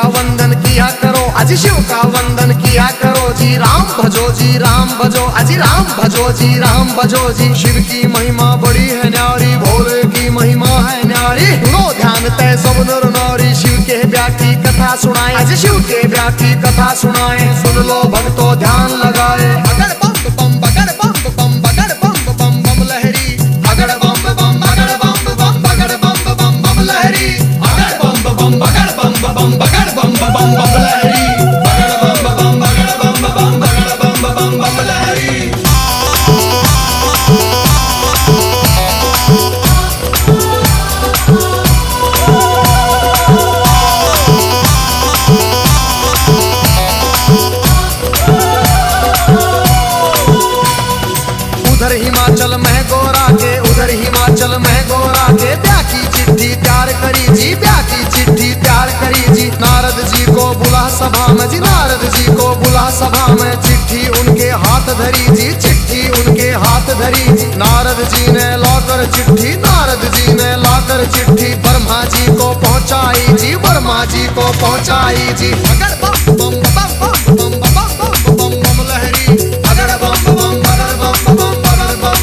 का वंदन किया करो, अजी शिव का वंदन किया करो जी। राम भजो जी राम भजो, अजी राम भजो जी राम भजो जी। शिव की महिमा बड़ी है न्यारी, भोले की महिमा है न्यारी। सुनो ध्यान तय सब नर नारी, शिव के ब्याह की कथा सुनाए, अजी शिव के ब्याह की कथा सुनाए। सुन लो भक्तों ध्यान लगाए। अगर बम बम बगर बम बम बगर बम बम बम लहरी, अगर बम बम बगर बम बम बगर बम बम बम लहरी, अगर बम बम बगर बम बम बगर बम बम बम लहरी, अगर बम बम बगर बम बम बगर बम बम बम लहरी। उधर हिमाचल में गोरा के, उधर हिमाचल में गोरा के ब्याह की चिट्ठी तैयार करी जी, ब्याह की चिट्ठी तैयार करी जी। नारद जी को बुला सभा में जी, नारद जी को बुला सभा में। चिट्ठी उनके हाथ धरी जी, चिट्ठी उनके हाथ धरी जी। नारद जी ने लाकर चिट्ठी, नारद जी ने लाकर चिट्ठी ब्रह्मा जी को पहुंचाई जी, ब्रह्मा जी को पहुंचाई जी। अगर बम बम बम बम बम बम बम बम लहरी, अगर बम बम बगर बम बम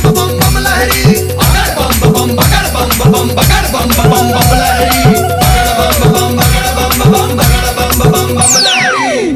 बम बम लहरी, अगर बम बम बगर बम बगर बम बम लहरी, अगर बम बम बगर बम बगर बम बम लहरी।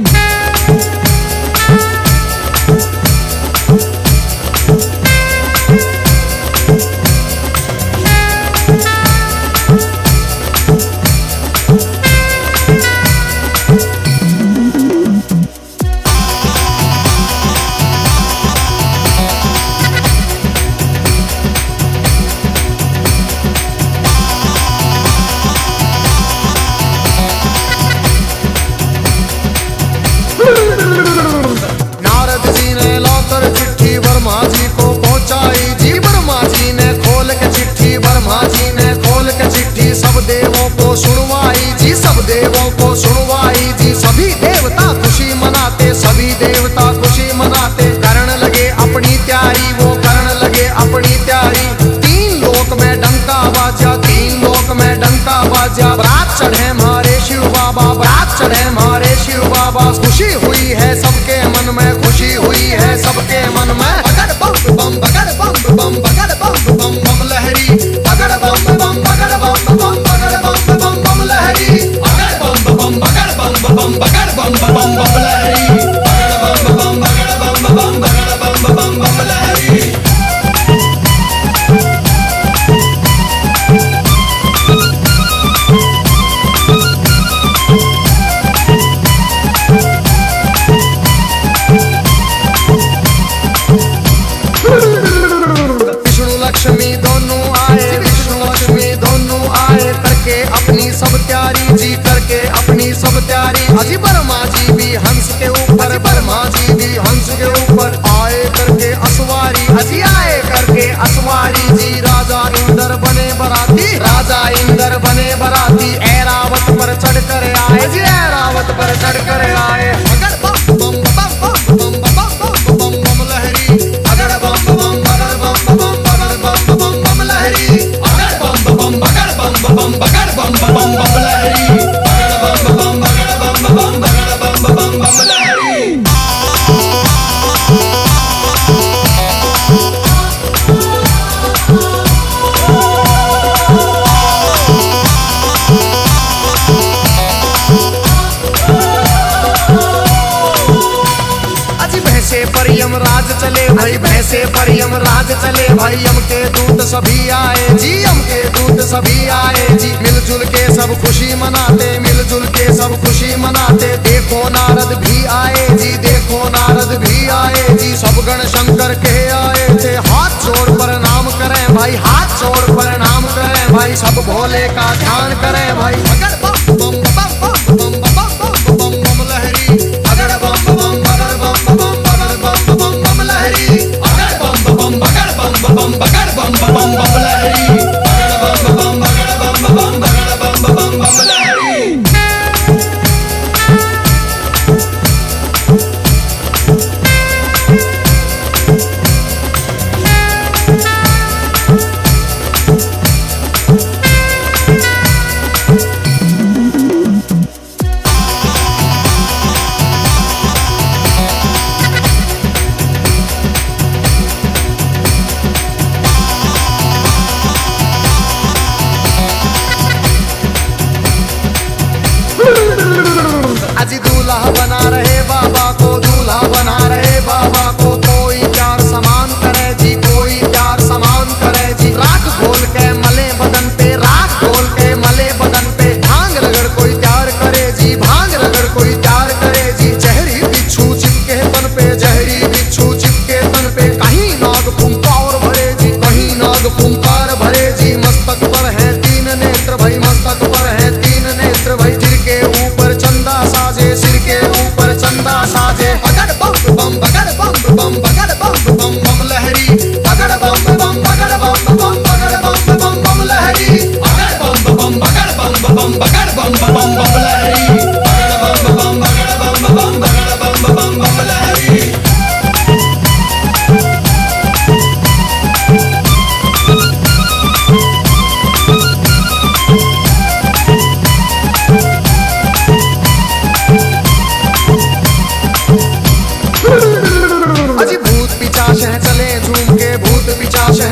नारद जी ने लाकर चिट्ठी ब्रह्मा जी को पहुंचाई जी, ब्रह्मा जी ने खोल के चिट्ठी, ब्रह्मा जी ने खोल के चिट्ठी सब देवों को सुनवाई जी, सब देवों को सुनवाई जी। सभी देवता खुशी मनाते, सभी देवता खुशी मनाते। करण लगे अपनी तैयारी, वो करण लगे अपनी तैयारी। तीन लोक में डंका बाजा, तीन लोक में डंका बाजा। बारात चढ़े हमारे शिव बाबा, बारात चढ़े हमारे शिव बाबा। खुशी हुई है सबके मन में, खुशी हुई है सबके मन में। अगर बम बम बगर बम बम बगर बम बम बम लहरी, अगर बम बम बगर बम बम बगर बम बम बम लहरी, अगर बम बम बगर बम बगर बम बम लहरी, अगर बम बम बगर बम बगर बम लहरी। लक्ष्मी दोनों आए, विष्णु लक्ष्मी दोनों आए। करके अपनी सब तैयारी जी, करके अपनी सब तैयारी। अजी ब्रह्मा जी भी हंस के ऊपर, ब्रह्मा जी भी हंस के ऊपर आए करके असवारी, अजी आए करके असवारी जी। राजा इंद्र बने बराती, राजा इंद्र बने बराती। ऐरावत पर चढ़ कर आए जी, ऐरावत पर चढ़ कर आए। अगर बम बम बम बम बम बम बम बम लहरी, अगर बम बम बगर बम बम बम बम लहरी, अगर बम बम बगर बम बगर बम लहरी, अगर बम बम बगर बम बगर बम लहरी। भैंसे पर यमराज चले भाई, भैंसे पर यमराज चले भाई। यम के दूत सभी आए जी, यम के दूत सभी आए जी। मिलजुल के सब खुशी मनाते, मिलजुल के सब खुशी मनाते। देखो नारद भी आए जी, देखो नारद भी आए जी। सब गण शंकर के आए थे, हाथ जोड़ प्रणाम करें भाई, हाथ जोड़ प्रणाम करें भाई। सब भोले का ध्यान करें भाई। अगर बम बम बम बम बम बम बम बम लहरी, अगर बम बम बगर बम बम लहरी, अगर बम बम बगर बम लहरी, अगर बम बगर बम लहरी।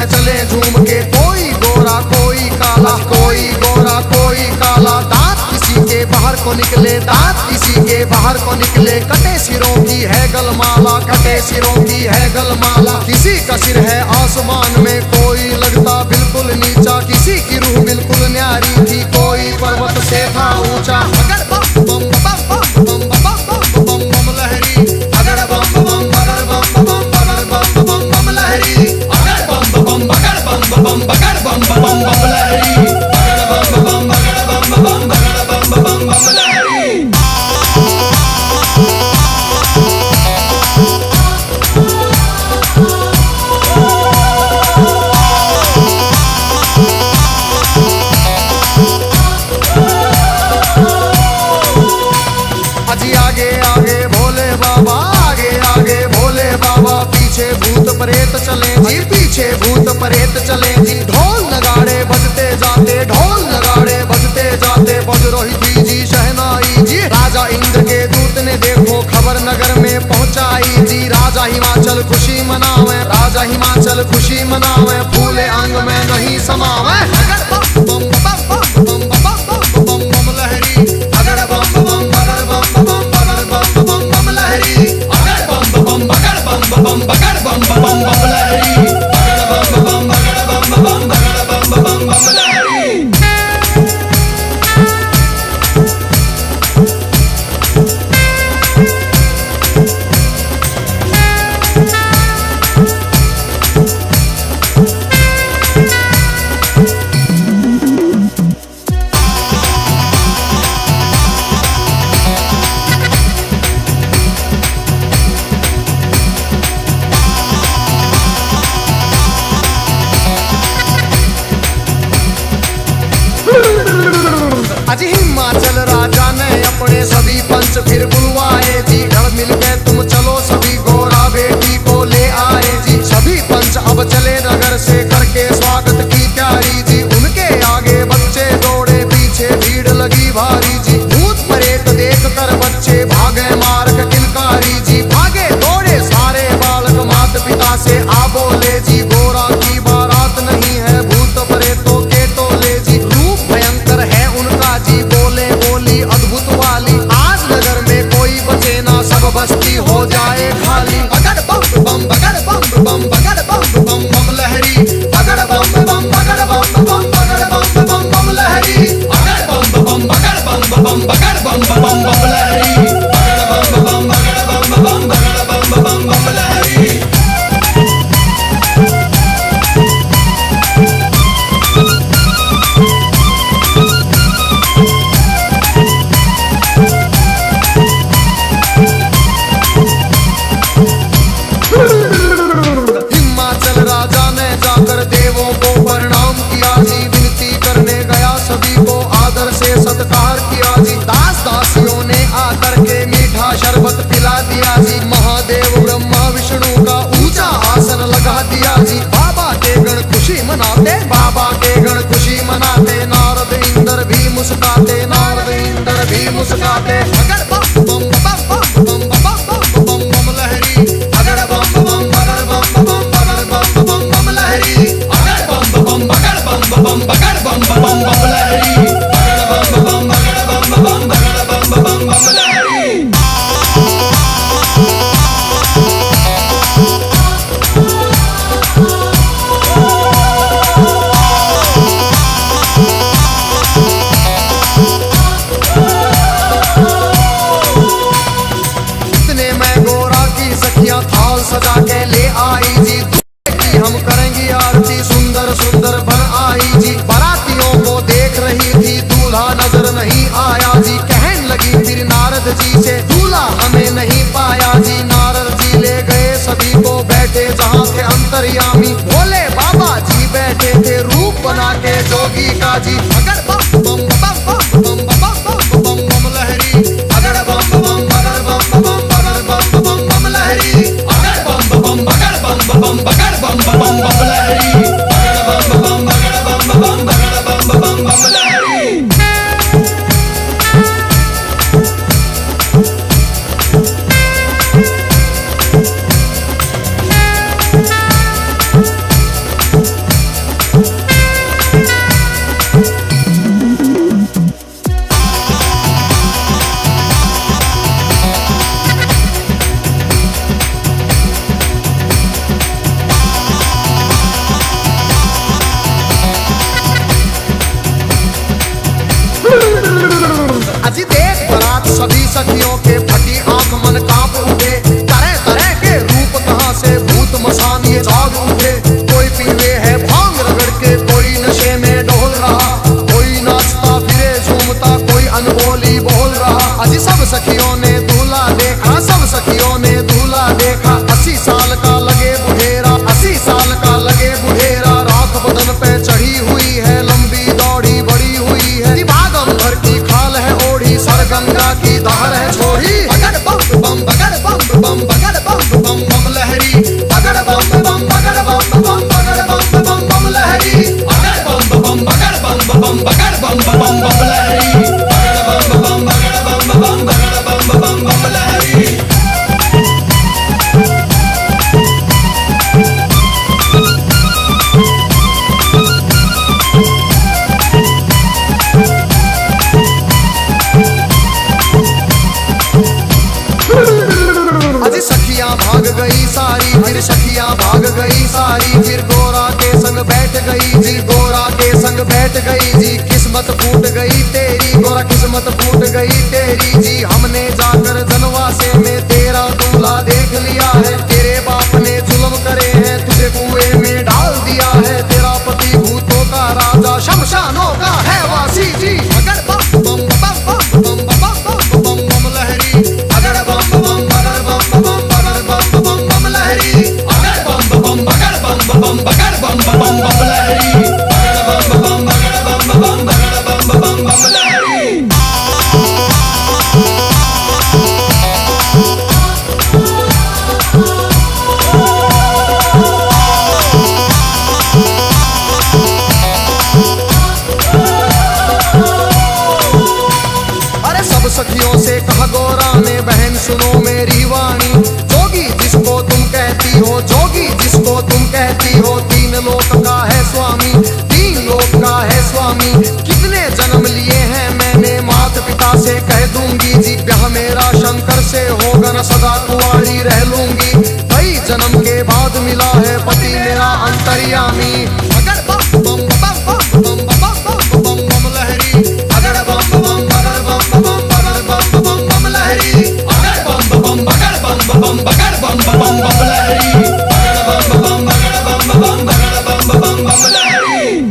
हैं चले झूम के। कोई गोरा कोई काला, कोई गोरा कोई काला, दांत किसी के बाहर को निकले, दांत किसी के बाहर को निकले। कटे सिरों की है गलमाला, कटे सिरों की है गलमाला। किसी का सिर है आसमान में, कोई लगता बिल्कुल नीचा। किसी की रूह बिल्कुल न्यारी थी, कोई पर्वत से था ऊंचा। अगर बम बम बम बम बम बम बम बम लहरी, अगर बम बम बगर बम बम बगर बम बम बम लहरी, अगर बम बम बगर बम बम बगर बम बम बम लहरी, अगर बम बम बगर बम बम बगर बम बम बम लहरी। भूत प्रेत चले जी, पीछे भूत प्रेत चले जी। ढोल नगाड़े बजते जाते, ढोल नगाड़े बजते जाते। बज रही थी जी शहनाई जी। राजा इंद्र के दूत ने देखो खबर नगर में पहुंचाई जी। राजा हिमाचल खुशी मनावे, राजा हिमाचल खुशी मनावे। फूले अंग में नहीं समावे। अगर बम बम बम बम बम बम बम लहरी, अगर बम बम बगर बम बम बगर बम बम बम लहरी, अगर बम बम बगर बम बम बगर बम बम बम लहरी, अगर बम बम बगर बम बम बगर बम बम बम लहरी। आज हिमाचल राजा ने अपने सभी पंच फिर बुलवाए जी। रण मिल के तुम चलो सभी, गोरा बेटी को ले आए जी। सभी पंच अब चले नगर से करके स्वागत की तैयारी जी। उनके आगे बच्चे दौड़े, पीछे भीड़ लगी भारी जी। भूत प्रेत देख कर बच्चे भागे मार्ग किलकारी जी। भागे दौड़े सारे बालक माता पिता से आ बोले जी। गोरा की बारात नहीं है, भूत प्रेतों के टोले जी। रूप भयंकर है उनका जी, बोले बोली अद्भुत वाली। आज नगर में कोई बचे ना, सब बस्ती हो जाए खाली। अगर बम बम बगर बम बम बगर बम बम बम लहरी, अगर बम बम बगर बम बम बगर बम बम बम लहरी, अगर बम बम बगर बम बम बगर बम बम बम लहरी, अगर बम बम बगर बम बम बगर बम बम बम लहरी। हिमाचल राजा ने जाकर देवों को प्रणाम किया जी। विनती करने गया सभी को आदर से सत्कार किया जी। दास दासियों ने आकर के मीठा शरबत पिला दिया जी। महादेव ब्रह्मा विष्णु का ऊंचा आसन लगा दिया जी। बाबा के गण खुशी मनाते, बाबा के गण खुशी मनाते। नारद इंद्र भी मुस्काते, नारद इंद्र भी मुस्काते। अगर बम बम बम बम बम बम बम बम लहरी, अगर बम बम बगर बम बम बगर बम बम बम लहरी, अगर बम बम बगर बम बम बगर बम बम बम लहरी, अगर बम बम बगर बम बम बगर बम बम बम लहरी। इतने में गोरा की सखियां थाल सजा के ले आई जी। कि हम करेंगी आरती, सुंदर सुंदर बन आई जी। बारातियों को देख रही थी, दूल्हा नजर नहीं आया जी। कहने लगी फिर नारद जी से, दूल्हा हमें नहीं पाया जी। नारद जी ले गए सभी को, बैठे जहाँ थे अंतर्यामी। भोले बाबा जी बैठे थे रूप बना के जोगी का जी। अगर बम बम बम बम बम बम बम बम लहरी, अगर बम बम बगर बम बम बगर बम बम बम लहरी, अगर बम बम बगर बम बम बगर बम बम बम लहरी, अगर बम बम बगर बम बम बगर बम बम बम लहरी। सखियों के फटी आंख मन कांप उठे, तरह तरह के रूप कहां से भूत मसान ये जाग उठे। कोई पीवे है भांग रगड़ के, कोई नशे में डोल रहा, कोई नाचता फिरे झूमता, कोई अनबोली बोल रहा। अजी सब सखियों ने दूल्हा देखा, सब सखियों ने दूल्हा देखा। 80 साल का लगे बुढ़ेरा, 80 साल का लगे बुढ़ेरा। राख बदन पे चढ़ी हुई है, लंबी दौड़ी बड़ी हुई है। भागम भर की खाल है ओढ़ी, सर गंगा की धार है छोड़ी। बगड़ बम बम बगड़ बम बम बगड़ बम बम बम लहरी, बगड़ बम बम बगड़ बम बम बगड़ बम बम बम लहरी, बगड़ बम बम बगड़ बम बम बगड़ बम बम बम लहरी, बगड़ बम बम बगड़ बम बम बगड़ बम बम बम लहरी। अजी सखियां भाग गई सारी, फिर सखियां भाग गई सारी। फिर गोरा के संग बैठ गई जी, गोरा के संग बैठ गई जी। किस्मत फूट गई तेरी गोरा, किस्मत फूट गई तेरी जी। हमने जाकर जनवासे में तेरा दूल्हा देख लिया है। तेरे बाप ने जुल्म करे हैं, तुझे कुएं में डाल दिया है। तेरा पति भूतों का राजा, शमशानों का है वासी जी। अगर बम बम बम बम बम बम बम बम लहरी, अगर बम बम बगड़ बम बम बगड़ बम बम बम लहरी, अगर बम बम बगड़ बम बम बगड़ बम बम बम लहरी, अगर बम बम बगड़ बम बम बगड़ बम बम बम लहरी। अरे सब सखियों से कहा गोरा ने, बहन सुनो मेरी वाणी। जोगी जिसको तुम कहती हो, जोगी जिसको तुम कहती हो, 3 लोक का है स्वामी, 3 लोक का है स्वामी। कितने जन्म लिए हैं मैंने, मात पिता से कह दूंगी जी। ब्याह मेरा शंकर से होगा न, सदा कुंवारी रह लूंगी। कई जन्म के बाद मिला है पति मेरा अंतर्यामी। अगर बम बम बम बम बम बम बम बम लहरी, अगर बम बम बगड़ बम बम बगड़ बम बम बम लहरी, अगर बम बम बगड़ बम बम बगड़ बम बम बम लहरी, अगर बम बम बगड़ बम बम बगड़ बम बम बम लहरी।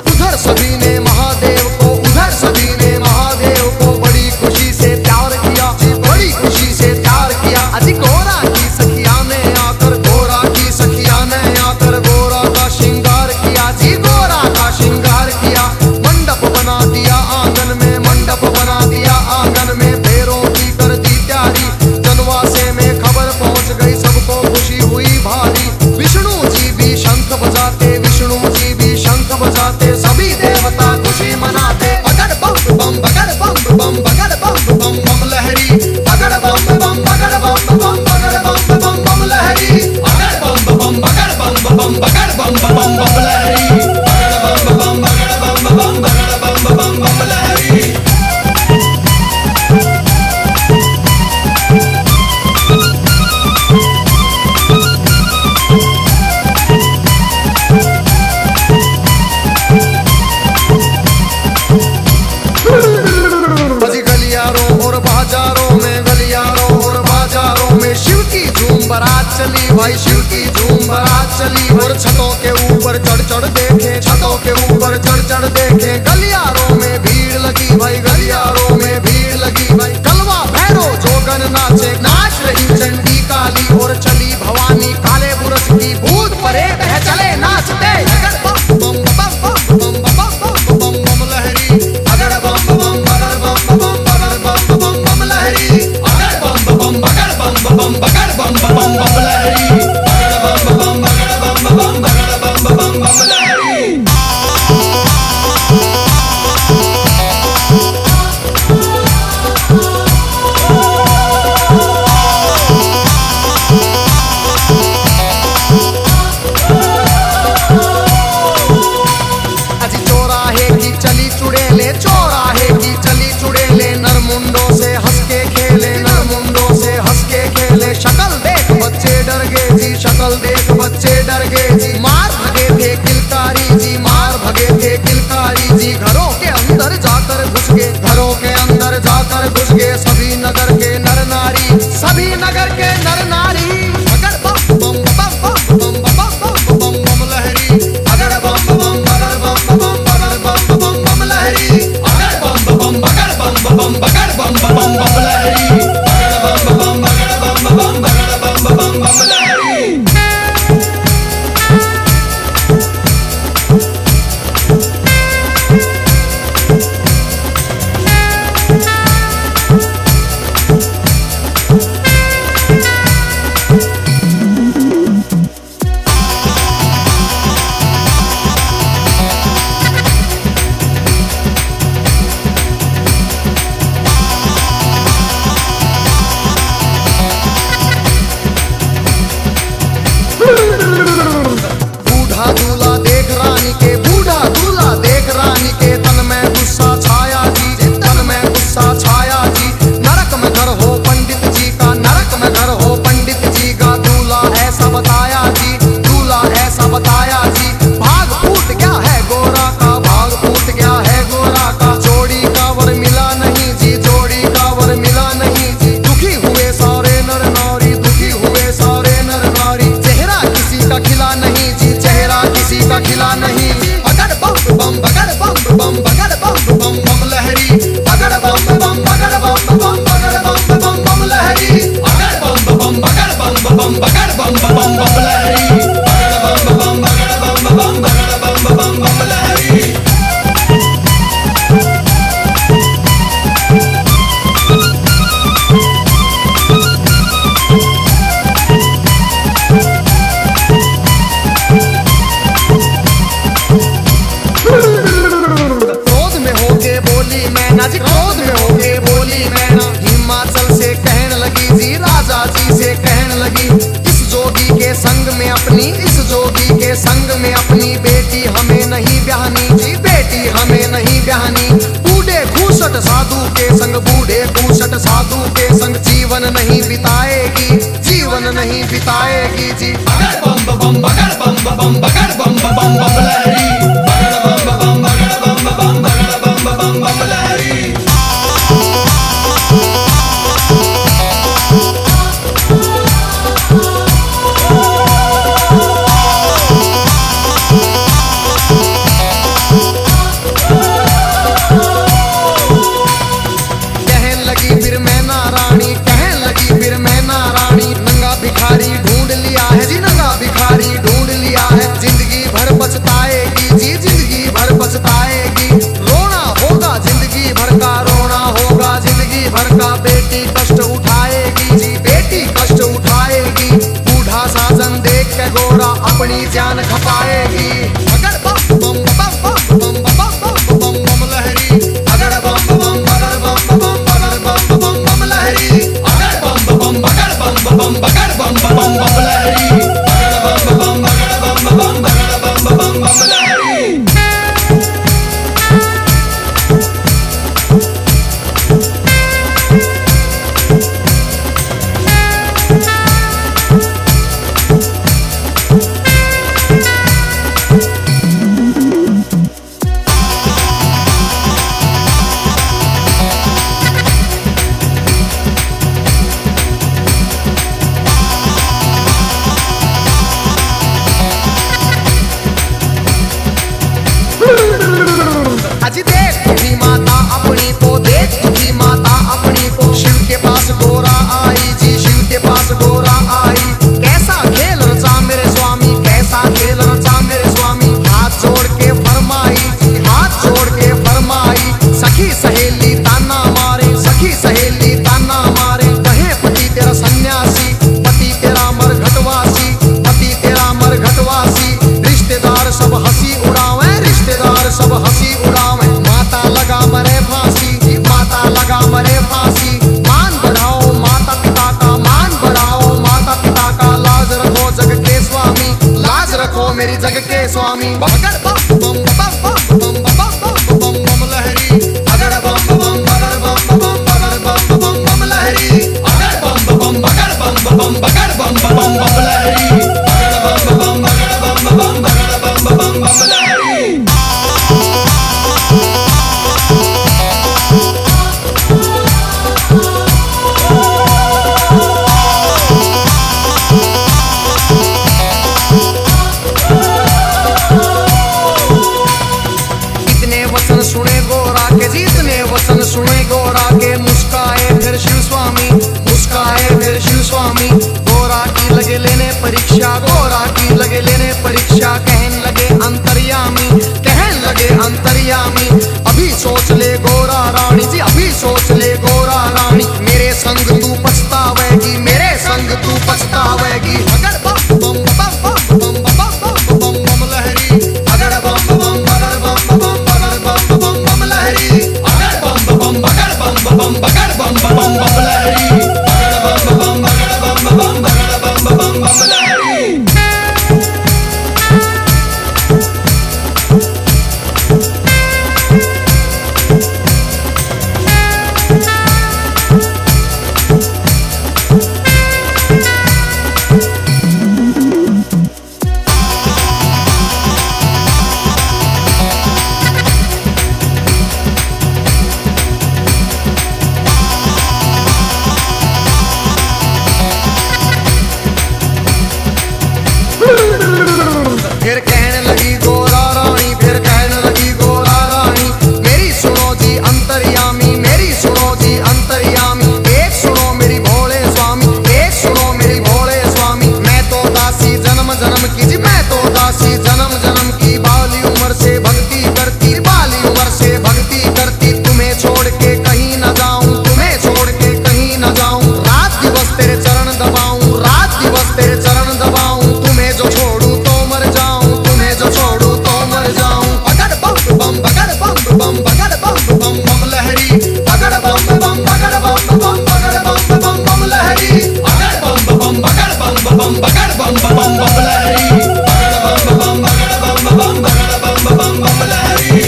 उधर सभी ने महादेव को, उधर सभी ने महादेव को बड़ी खुशी से प्यार किया जी, बड़ी खुशी से प्यार किया। अजी गोरा की सखिया ने आकर, गोरा की सखिया ने आकर गोरा का श्रृंगार किया जी, गोरा का श्रृंगार किया। मंडप बना दिया आंगन में, मंडप बना दिया आंगन में। फेरों की कर दी तैयारी, जनवासे में खबर पहुंच गई, सबको खुशी हुई भारी। विष्णु जी भी शंख बजाते, विष्णु जी भी शंख बजाते, सभी देवता खुशी मनाते। बगड़ बम बम बगड़ बम बम बगड़ बम बम बम लहरी, बगड़ बम बम बगड़ बम बम बगड़ बम बम बम लहरी, बगड़ बम बम बगड़ बम बम बगड़ बम बम बम लहरी, बगड़ बम बम बगड़ बम बम बगड़ बम बम बम लहरी। अजी गलियारों और बाजारों में, गलियारों और बाजारों में शिव की झूम बारात चली भाई, शिव की झूम बारात चली। और छतों के ऊपर चढ़ चढ़ देखे, छतों के ऊपर चढ़ चढ़ देखे। गलियारों में भीड़ लगी भाई, गलियारों में भीड़ लगी भाई। कलवा भैरो जोगन नाचे, नाच रही चंडी काली। और चली भवानी काले बुरस की, भूत परेत है चले नाचते। अगर बम बम बम बम बम बम बम बम लहरी, अगर बम बम बगड़ बम बम बगड़ बम बम बम लहरी, अगर बम बम बगड़ बम बम बगड़ बम बम बम लहरी, अगर बम बम बगड़ बम बम बगड़ बम बम बम लहरी। लगे नर नारी। अगर बम बम बम बम बम बम बम बम बम लहरी, अगर बम बम बगर बम बम बगर बम बम बम लहरी, अगर बम बम बगर बम बम बगर बम बम बम लहरी, अगर बम बम बगर बम बम बगर बम बम बम लहरी। बूढ़ा दूल्हा देख रानी के, बूढ़ा दूल्हा देख रानी के, तन में गुस्सा छाया जी, तन में गुस्सा छाया जी। नरक में घर हो पंडित जी का, नरक में घर हो पंडित जी का, दूल्हा ऐसा बताया जी, दूल्हा ऐसा बताया जी। भाग फूट गया है गोरा का, भाग फूट गया है गोरा का, जोड़ी का वर मिला नहीं जी, जोड़ी का वर मिला नहीं जी। दुखी हुए सारे नर नारी, दुखी हुए सारे नर नारी, चेहरा किसी का खिला नहीं जी, चेहरा किसी का खिला नहीं। अगर बम बम बगर बम बम बगर बम बम बम लहरी, अगर बम बम बगर बम बम बगर बम बम बम लहरी, अगर बम बम बगर बम बम बगर बम बम बम लहरी, अगर बम बम बगर बम बम बगर बम बम बम लहरी। क्रोध में होके बोली मैना जी, क्रोध में होके बोली मैना, हिमाचल से कहने लगी जी, राजा जी से कहने लगी। इस जोगी के संग में अपनी, इस जोगी के संग में अपनी बेटी हमें नहीं ब्याहनी जी, बेटी हमें नहीं ब्याहनी। बूढ़े खूसट साधु के संग, बूढ़े खूसट साधु के संग जीवन नहीं बिताएगी, जीवन नहीं बिताएगी जी। अगर बम बम बगर बम बम बगर बम बम बम लहरी, अगर बम बम बगर बम बम बगर बम बम बम लहरी। कहने लगी फिर मैना रानी, कहने लगी फिर मैना रानी, नंगा भिखारी ढूंढ लिया है जी, नंगा भिखारी ढूंढ लिया है। जिंदगी भर पछताएगी जी, जिंदगी भर पछताएगी। रोना होगा जिंदगी भर का, रोना होगा जिंदगी भर का, बेटी कष्ट उठाएगी जी, बेटी कष्ट उठाएगी। बूढ़ा साजन देख के गोरा अपनी जान खपाएगी। अगर बम बम बम बम बम बम बम बम बम लहरी, अगर बम बम बगर बम बम बगर बम बम बम लहरी, अगर बम बम बगर बम बम बगर बम बम बम लहरी, अगर बम बम बगर बम बम बगर बम बम बम लहरी। अजी देख तुझी माता अपनी को, देख तुझी माता अपनी को, शिव के पास गोरा आई जी, शिव के पास गोरा आई। कैसा खेल रचा मेरे स्वामी, कैसा खेल रचा मेरे स्वामी, हाथ जोड़ के फरमाई जी, हाथ जोड़ के फरमाई। सखी सहेली ताना मारे, सखी सहेली ताना मारे, कहे पति तेरा सन्यासी, पति तेरा मरघटवासी, पति तेरा मरघटवासी। रिश्तेदार सब हंसी उड़ावे, रिश्तेदार सब हंसी उड़ावे। माता लगा मरे फांसी, माता लगा मरे फांसी। मान बढ़ाओ माता पिता का, मान बढ़ाओ माता पिता का, लाज रखो जग के स्वामी, लाज रखो मेरी जग के स्वामी। अगर बम बम बम बम बम बम बम बम लहरी, अगर बम बम बगर बम बम बगर बम बम बम लहरी, अगर बम बम बगर बम बम बगर बम बम बम लहरी, अगर बम बम बगर बम बम बगर बम बम बम लहरी। परीक्षा, गोरा की लगे लेने परीक्षा। कहन लगे अंतर्यामी, कहन लगे अंतर्यामी, अभी सोच ले गोरा रानी जी, अभी सोच ले गोरा रानी। मेरे संग तू पछतावेगी, मेरे संग तू पछतावेगी। अगर बम बम बम बम बम बम बम बम लहरी, अगर बम बम बगर बम बम बगर बम बम बम लहरी, अगर बम बम बगर बम बम बगर बम बम बम लहरी, अगर बम बम बगर बम बम बगर बम बम बम लहरी। फिर कहने लगी गोरा रानी, फिर कहने लगी गोरा रानी, मेरी सुनो जी अंतर्यामी, मेरी सुनो जी अंतर्यामी। एक सुनो मेरी भोले स्वामी, एक सुनो मेरी भोले स्वामी। मैं तो दासी जन्म जन्म की जी, मैं तो दासी जन्म जन्म की। बाली उम्र से भक्ति करती, बाली उम्र से भक्ति करती। तुम्हें छोड़ के कहीं न जाऊं, तुम्हें छोड़ के कहीं न जाऊं। रात दिवस तेरे चरण दबाऊं, रात दिवस तेरे चरण दबाऊं। तुम्हें जो छोड़ू तो मर जाऊं, तुम्हें जो छोड़ू तो मर जाऊं। अगर बम बम बगर बम बम बगर बम बम बम लहरी, अगर बम बम बगर बम बम बगर बम बम बम लहरी, अगर बम बम बगर बम बम बगर बम बम बम लहरी, अगर बम बम बगर बम बम बगर बम बम बम लहरी।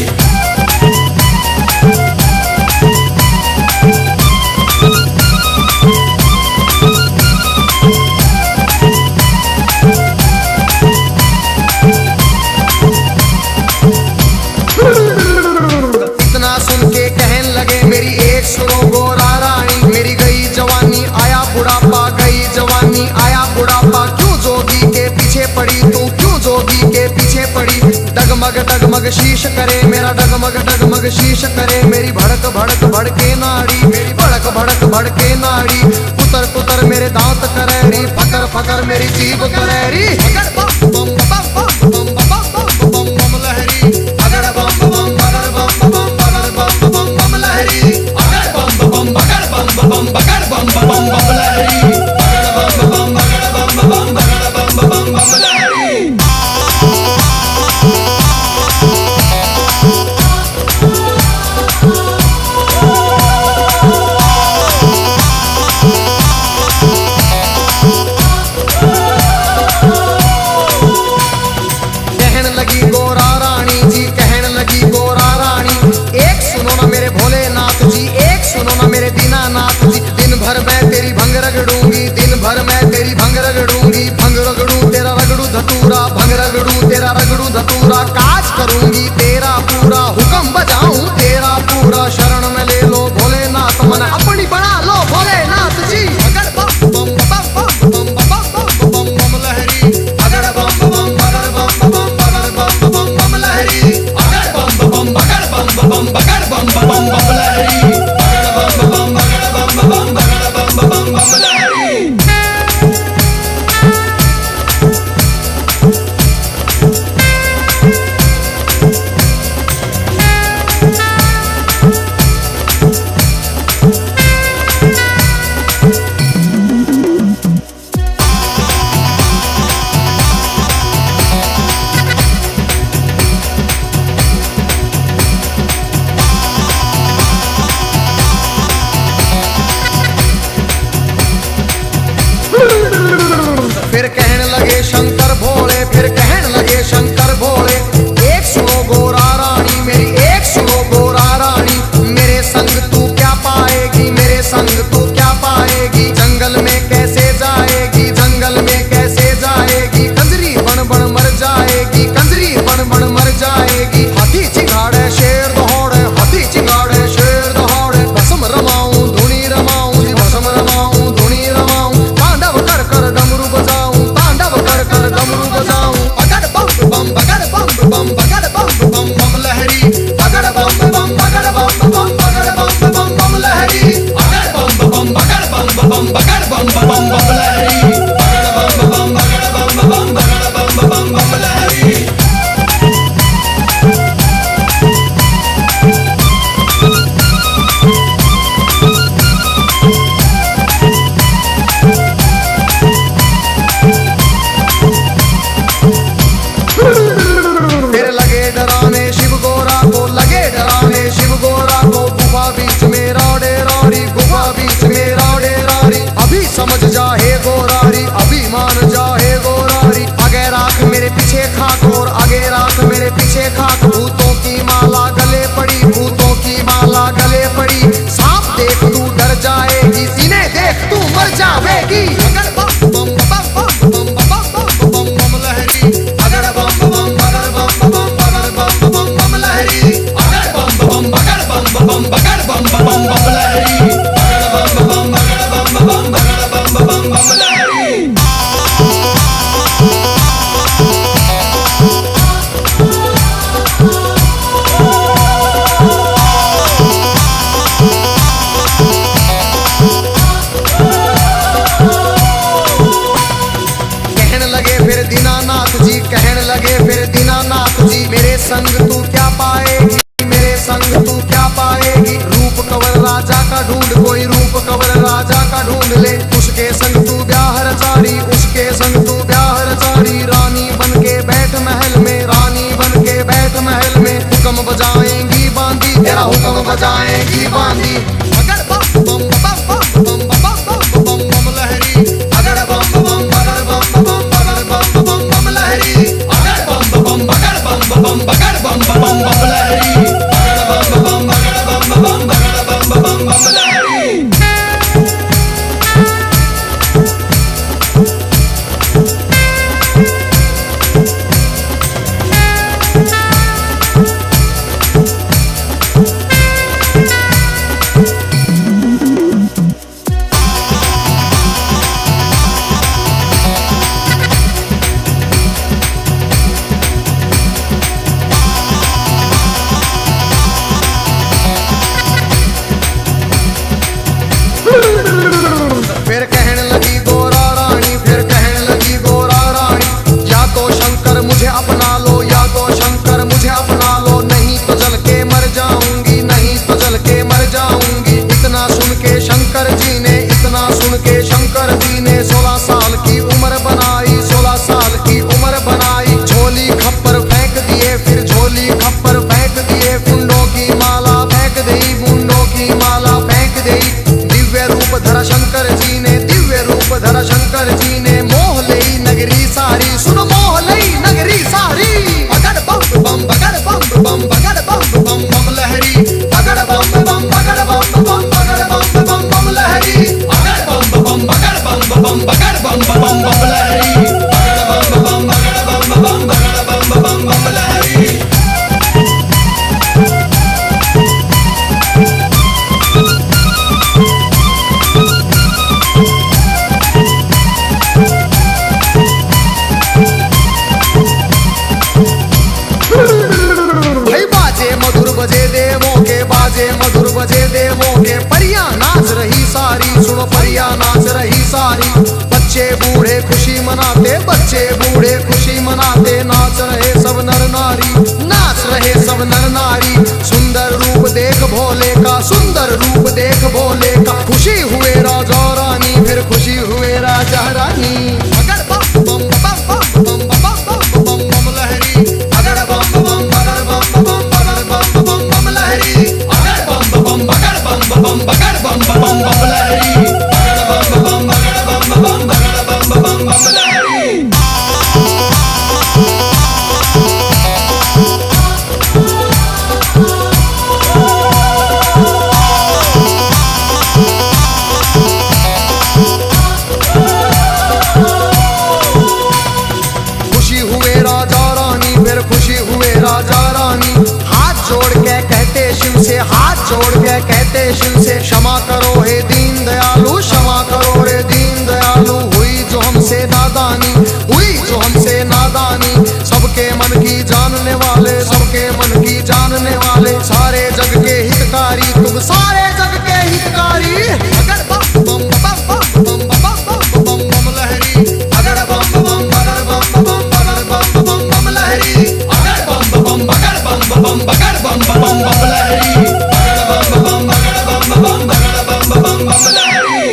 इतना सुन के कहन लगे मेरी एक सुनो गोरा रानी। मेरी गई जवानी आया बुढ़ापा, गई जवानी आया बुढ़ापा। क्यों जोगी के पीछे पड़ी तू, क्यों जोगी के पीछे पड़ी। डगमग डगमग शीश करे मेरा, डगमग डगमग शीश करे। मेरी भड़क भड़क भड़के नाड़ी, मेरी भड़क भड़क भड़के नाड़ी। पुतर पुतर मेरे दांत करेरी, फकर फकर मेरी जीभ करेरी। अगर बम बम बम बम बम बम बम बम लहरी, अगर बम बम बगर बम बम बगर बम बम बम लहरी, अगर बम बम बगर बम बम बगर बम बम बम लहरी, अगर बम बम बगर बम बम बगर बम बम बम लहरी। कहन लगी गोरा रानी जी, कहन लगी गोरा रानी। एक सुनो ना मेरे भोलेनाथ जी, एक सुनो ना मेरे दीनानाथ जी। दिन भर मैं तेरी भंग रगड़ूंगी, दिन भर मैं तेरी भंग रगड़ूंगी। भंग रगड़ू तेरा रगड़ू धतूरा, भंग रगड़ू तेरा रगड़ू धतूरा। काज करूंगी तेरा पूरा, हुक्म बजाऊं तेरा पूरा। शरण में ले लो भोलेनाथ, मन अपनी बना लो भोलेनाथ जी। अगर बम बम बम बम बम बम बम बम लहरी, अगर बम बम बगर बम बम बगर बम बम बम लहरी, अगर बम बम बगर बम बम बगर बम बम बम लहरी, अगर बम बम बगर बम बम बगर बम बम बम लहरी। जी। मेरे संग तू क्या पाएगी, मेरे संग तू क्या पाएगी। रूप कवर राजा का ढूंढ, कोई रूप कवर राजा का ढूंढ ले। उसके संग तू ब्याह रचारी, उसके संग तू ब्याह रचारी। रानी बन के बैठ महल में, रानी बन के बैठ महल में। हुक्म बजाएंगी बांदी, तेरा हुक्म बजाएंगी बांदी। अगर बम बम बम बम बम बम बम बम लहरी, अगर बम बम बगर बम बम बगर बम बम बम लहरी, अगर बम बम बगर बम बम बगर बम बम बम लहरी, अगर बम बम बगर बम बम बगर बम बम बम लहरी। फिर कहने लगी गोरा रानी, फिर कहने लगी गोरा रानी। या तो शंकर मुझे अपना लो, या तो शंकर मुझे अपना लो। नहीं तो जल के मर जाऊंगी, नहीं तो जल के मर जाऊंगी। इतना सुन के शंकर जी ने, इतना सुन के शंकर जी ने 16 साल की उम्र बनाई, 16 साल की उम्र बनाई। झोली खप्पर फेंक दिए, फिर झोली खप्पर फेंक दिए। मुंडों की माला फेंक दी, मुंडों की माला फेंक दी। दिव्य रूप धरा शंकर जी ने, दिव्य रूप धरा शंकर जी ने। मोह लई नगरी सारी, सुन मोह लई नगरी सारी। अगर बम बम बगर बम बम बगर बम बम बम लहरी, अगर बम बम बगर बम बम बगर बम बम बम लहरी, अगर बम बम बगर बम बम बगर बम बम बम लहरी, अगर बम बम बगर बम बम बगर बम बम बम लहरी। बजे देवों के, बाजे मधुर बजे देवों के। परियां नाच रही सारी, सुनो परियां नाच रही सारी। बच्चे बूढ़े खुशी मनाते, बच्चे बूढ़े खुशी मनाते। नाच रहे सब नर नारी, नाच रहे सब नर नारी। सुंदर रूप देख भोले का, सुंदर रूप देख भोले का। खुशी हुए राजा रानी, फिर खुशी हुए राजा रानी। अगर बम बम बम बम बम बम बम बम लहरी, अगर बम बम बगर बम बम बगर बम बम बम लहरी, अगर बम बम बगर बम बम बगर बम बम बम लहरी, अगर बम बम बगर बम बम बगर बम बम बम लहरी। खुशी हुए राजा रानी, फिर खुशी हुए राजा रानी। हाथ जोड़ के कहते शिव से, हाथ जोड़ के कहते शिव से। क्षमा करो हे दीन दयालु, क्षमा करो रे दीन दयालु। हुई जो हमसे नादानी, हुई जो हमसे नादानी। सबके मन की जानने वाले, सबके मन की जानने वाले। सारे जग के हितकारी, तुम सारे जग के हितकारी। अगर बम बम बम बम बम बम बम बम लहरी, अगर बम बम बगर बम बम बगर बम बम बम लहरी, अगर बम बम बगर बम बम बगर बम बम बम लहरी, अगर बम बम बगर बम बम बगर बम बम बम लहरी।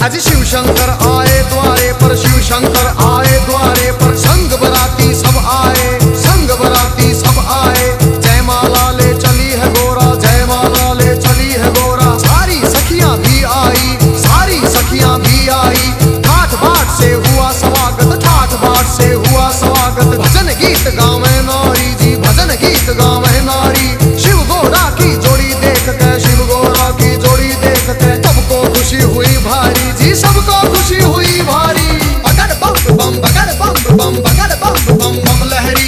आज शिव शंकर आए द्वारे पर, शिव शंकर आए द्वारे पर। संग बराती सब आए, संग बराती सब आए। जय माला ले चली है गोरा, जय माला ले चली है गोरा। सारी सखियां भी आई, सारी सखियां भी आई। ठाठ बाट से हुआ स्वागत, ठाठ बाट से हुआ स्वागत। भजन गीत गावे नारी जी, भजन गीत गावे नारी। शिव गोरा की जोड़ी देख के, शिव गोरा की जोड़ी देख के। सबको खुशी हुई भारी जी, सबको खुशी हुई भारी। अगर बम बम बगर बम बम बगर बम बम बम लहरी,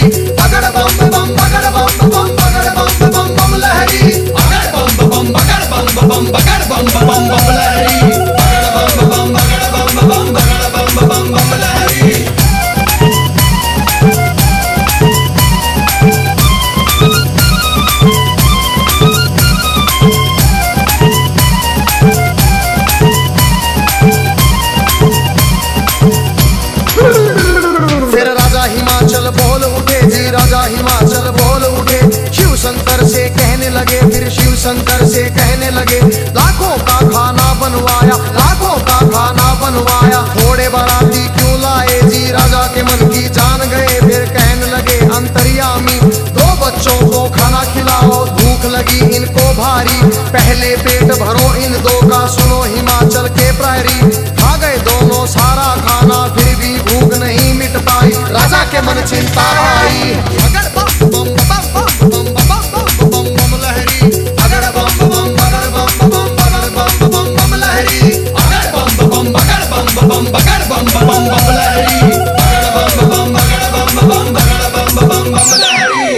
पहले पेट भरो इन दो का, सुनो हिमाचल के प्रहरी। खा गए दोनों सारा खाना, फिर भी भूख नहीं मिट पाई। राजा के मन चिंता आई, अगर बम बम बम बम बम बम बम बम लहरी, अगर बम बम बगर बम बम बगर बम बम बम लहरी, अगर बम बम बगर बम बम बगर बम बम बम लहरी, अगर बम बम बगर बम बम बगर बम बम बम लहरी।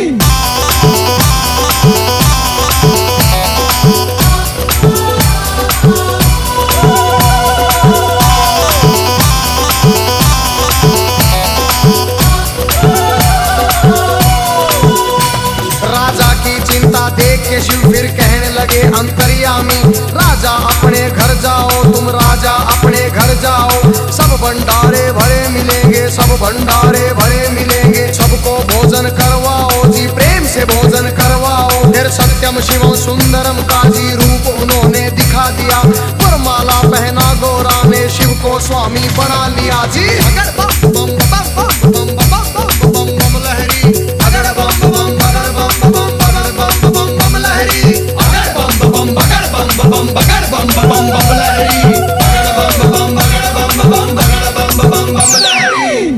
देख के शिव फिर कहने लगे अंतर्यामी, राजा अपने घर जाओ, तुम राजा अपने घर जाओ। सब भंडारे भरे मिलेंगे, सब भंडारे भरे मिलेंगे। सबको भोजन करवाओ जी, प्रेम से भोजन करवाओ। फिर सत्यम शिवम सुंदरम का जी रूप उन्होंने दिखा दिया। वरमाला पहना गौरा ने, शिव को स्वामी बना लिया जी। अगर बम बम बम बम बम बम बम बम लहरी, अगर बम बम बगर बम बम बगर बम बम बम लहरी, अगर बम बम बगर बम बम बगर बम बम बम लहरी, अगर बम बम बगर बम बम बगर बम बम बम लहरी।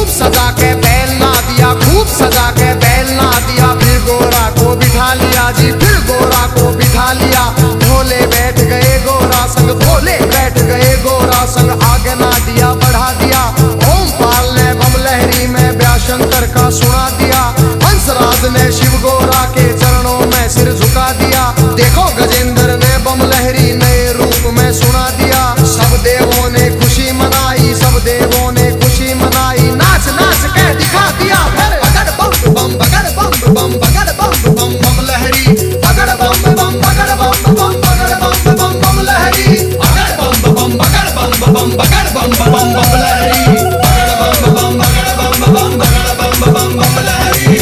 सजा के बैल ना दिया, खूब सजा के बैल ना दिया। फिर गोरा को बिठा लिया जी, फिर गोरा को बिठा लिया। भोले बैठ गए गोरा संग, भोले बैठ गए गोरा संग। आगे ना दिया बढ़ा दिया, ओम पाल ने बम लहरी में व्याशंकर का सुना दिया। हंसराज ने शिव गोरा के चरणों में सिर झुका दिया। देखो गजेंद्र ने बम लहरी नए रूप में सुना दिया। सब देवों ने खुशी मनाई, सब देवों ने खुशी मनाई। नाच नाच के दिखा दिया फिर, अगर बम बम बगर बम बम बगर बम बम बम लहरी, अगर बम बम बगर बम बम बगर बम बम बम लहरी, अगर बम बम बगर बम बम बगर बम बम बम लहरी, अगर बम बम बगर बम बम बगर बम बम बम लहरी।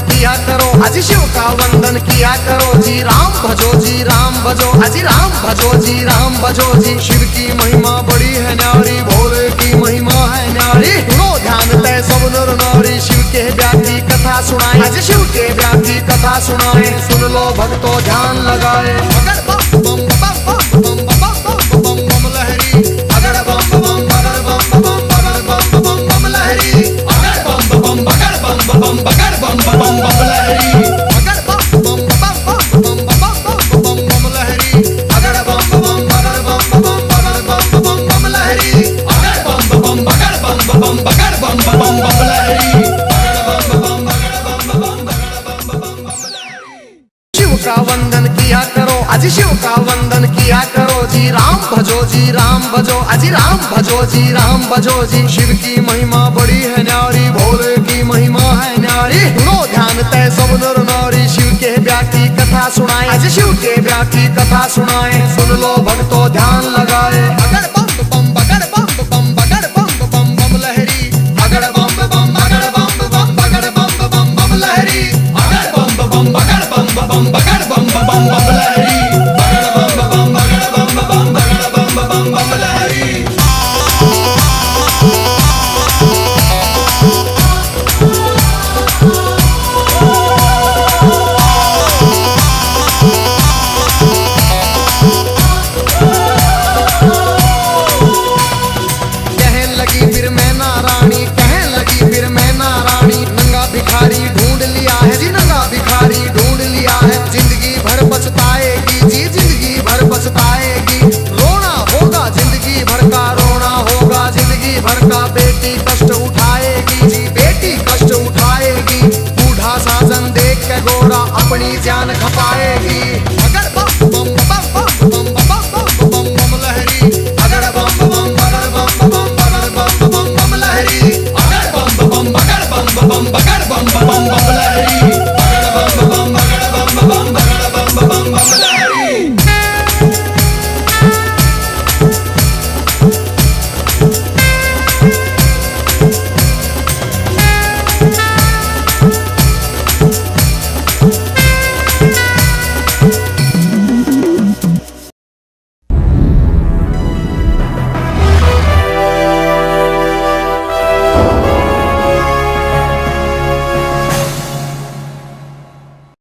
किया करो अजी शिव का वंदन किया करो जी। राम भजो जी राम भजो, अजी राम भजो जी राम भजो जी। शिव की महिमा बड़ी है न्यारी, भोले की महिमा है न्यारी। सुनो ध्यान तय सब नर नारी, शिव के ब्याह की कथा सुनाए, अजी शिव के ब्याह की कथा सुनाए। सुन लो भक्तों ध्यान लगाए, अगर बम बम बम बम बम बम बम लहरी, अगर बम बम बगर बम बम बगर बम बम बम लहरी, अगर बम बम बगर बम बम बगर बम बम बम लहरी, अगर बम बम बम बम बम बम लहरी, अगर बम बम बगर बम बम बगर बम बम बम लहरी, अगर बम बम बगर बम बगर बम बम बम लहरी, अगर बम बम बगर बम बगर बम बम लहरी। शिव का वंदन किया करो अजी शिव का वंदन किया करो जी। राम भजो जी राम भजो, अजी राम भजो जी राम भजो जी। शिव की महिमा बड़ी है न्यारी, भोले की महिमा है न्यारी। सुनो ध्यान तय सब नर नारी, शिव के ब्याह की कथा सुनाए, अजी शिव के ब्याह की कथा सुनाए। सुन लो भक्तों ध्यान लगाए, अगर बम बम बगर बम बम बगर बम बम बम लहरी, अगर बम बम बगर बम बम बगर बम बम बम लहरी, अगर बम बम बगर बम बम बगर बम बम बम लहरी, अगर बम बम बगर बम बम बगर बम बम बम लहरी। ज्ञान